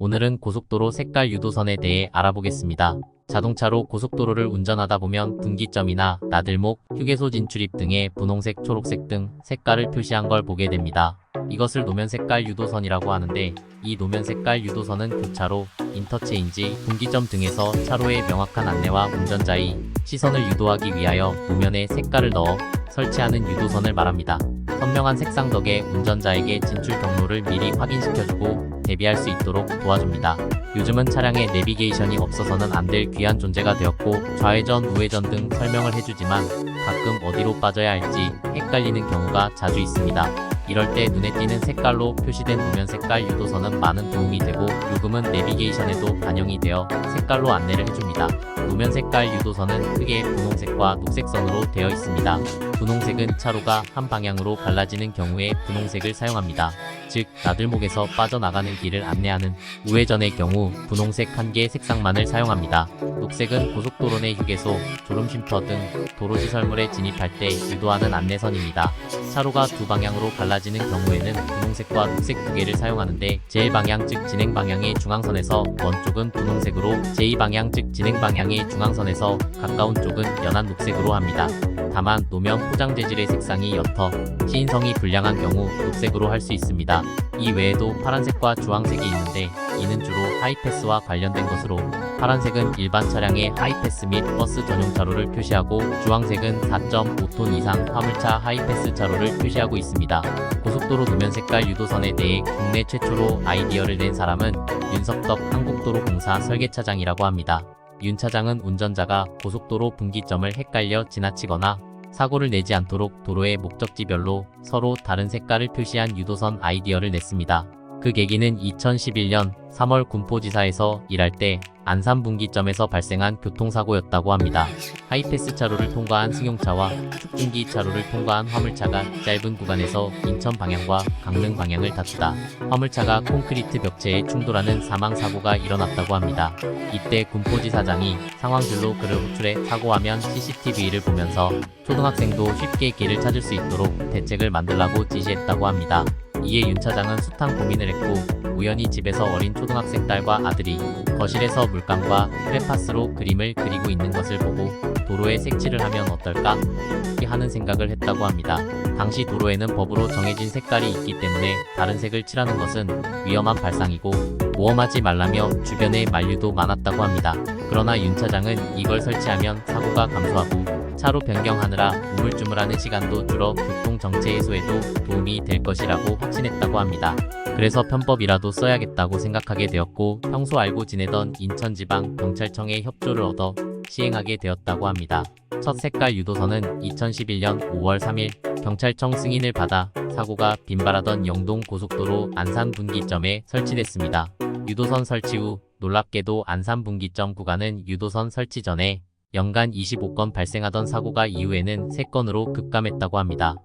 오늘은 고속도로 색깔 유도선에 대해 알아보겠습니다. 자동차로 고속도로를 운전하다 보면 분기점이나 나들목, 휴게소 진출입 등의 분홍색, 초록색 등 색깔을 표시한 걸 보게 됩니다. 이것을 노면 색깔 유도선이라고 하는데, 이 노면 색깔 유도선은 교차로, 인터체인지, 분기점 등에서 차로의 명확한 안내와 운전자의 시선을 유도하기 위하여 노면에 색깔을 넣어 설치하는 유도선을 말합니다. 선명한 색상 덕에 운전자에게 진출 경로를 미리 확인시켜주고 대비할 수 있도록 도와줍니다. 요즘은 차량에 내비게이션이 없어서는 안 될 귀한 존재가 되었고, 좌회전, 우회전 등 설명을 해주지만 가끔 어디로 빠져야 할지 헷갈리는 경우가 자주 있습니다. 이럴 때 눈에 띄는 색깔로 표시된 노면 색깔 유도선은 많은 도움이 되고, 요금은 내비게이션에도 반영이 되어 색깔로 안내를 해줍니다. 노면 색깔 유도선은 크게 분홍색과 녹색선으로 되어 있습니다. 분홍색은 차로가 한 방향으로 갈라지는 경우에 분홍색을 사용합니다. 즉, 나들목에서 빠져나가는 길을 안내하는 우회전의 경우 분홍색 한 개의 색상만을 사용합니다. 녹색은 고속도로 내 휴게소, 졸음쉼터 등 도로시설물에 진입할 때 유도하는 안내선입니다. 차로가 두 방향으로 갈라지는 경우에는 분홍색과 녹색 두 개를 사용하는데, 제1방향 즉 진행방향의 중앙선에서 먼 쪽은 분홍색으로, 제2방향 즉 진행방향의 중앙선에서 가까운 쪽은 연한 녹색으로 합니다. 다만 노면 포장 재질의 색상이 옅어 시인성이 불량한 경우 녹색으로 할 수 있습니다. 이 외에도 파란색과 주황색이 있는데, 이는 주로 하이패스와 관련된 것으로, 파란색은 일반 차량의 하이패스 및 버스 전용 차로를 표시하고, 주황색은 4.5톤 이상 화물차 하이패스 차로를 표시하고 있습니다. 고속도로 노면 색깔 유도선에 대해 국내 최초로 아이디어를 낸 사람은 윤석덕 한국도로공사 설계차장이라고 합니다. 윤 차장은 운전자가 고속도로 분기점을 헷갈려 지나치거나 사고를 내지 않도록 도로의 목적지별로 서로 다른 색깔을 표시한 유도선 아이디어를 냈습니다. 그 계기는 2011년 3월 군포지사에서 일할 때 안산 분기점에서 발생한 교통사고였다고 합니다. 하이패스 차로를 통과한 승용차와 축분기 차로를 통과한 화물차가 짧은 구간에서 인천 방향과 강릉 방향을 다투다 화물차가 콘크리트 벽체에 충돌하는 사망사고가 일어났다고 합니다. 이때 군포지사장이 상황줄로 그를 호출해 사고화면 CCTV를 보면서 초등학생도 쉽게 길을 찾을 수 있도록 대책을 만들라고 지시했다고 합니다. 이에 윤 차장은 숱한 고민을 했고, 우연히 집에서 어린 초등학생 딸과 아들이 거실에서 물감과 크레파스로 그림을 그리고 있는 것을 보고 도로에 색칠을 하면 어떨까 하는 생각을 했다고 합니다. 당시 도로에는 법으로 정해진 색깔이 있기 때문에 다른 색을 칠하는 것은 위험한 발상이고 모험하지 말라며 주변에 만류도 많았다고 합니다. 그러나 윤 차장은 이걸 설치하면 사고가 감소하고 차로 변경하느라 우물쭈물하는 시간도 줄어 교통 정체 해소에도 도움이 될 것이라고 확신했다고 합니다. 그래서 편법이라도 써야겠다고 생각하게 되었고, 평소 알고 지내던 인천지방경찰청의 협조를 얻어 시행하게 되었다고 합니다. 첫 색깔 유도선은 2011년 5월 3일 경찰청 승인을 받아 사고가 빈발하던 영동 고속도로 안산 분기점에 설치됐습니다. 유도선 설치 후 놀랍게도 안산 분기점 구간은 유도선 설치 전에 연간 25건 발생하던 사고가 이후에는 3건으로 급감했다고 합니다.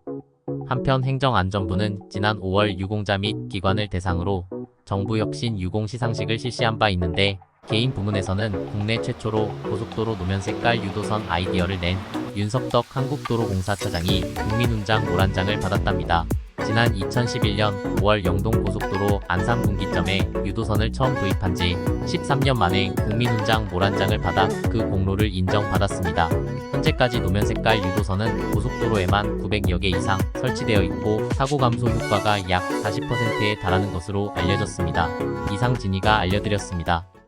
한편 행정안전부는 지난 5월 유공자 및 기관을 대상으로 정부 혁신 유공 시상식을 실시한 바 있는데, 개인 부문에서는 국내 최초로 고속도로 노면 색깔 유도선 아이디어를 낸 윤석덕 한국도로공사 차장이 국민훈장 모란장을 받았답니다. 지난 2011년 5월 영동 고속도로 안산 분기점에 유도선을 처음 도입한 지 13년 만에 국민훈장 모란장을 받아 그 공로를 인정받았습니다. 현재까지 노면 색깔 유도선은 고속도로에만 900여 개 이상 설치되어 있고, 사고 감소 효과가 약 40%에 달하는 것으로 알려졌습니다. 이상 진이가 알려드렸습니다.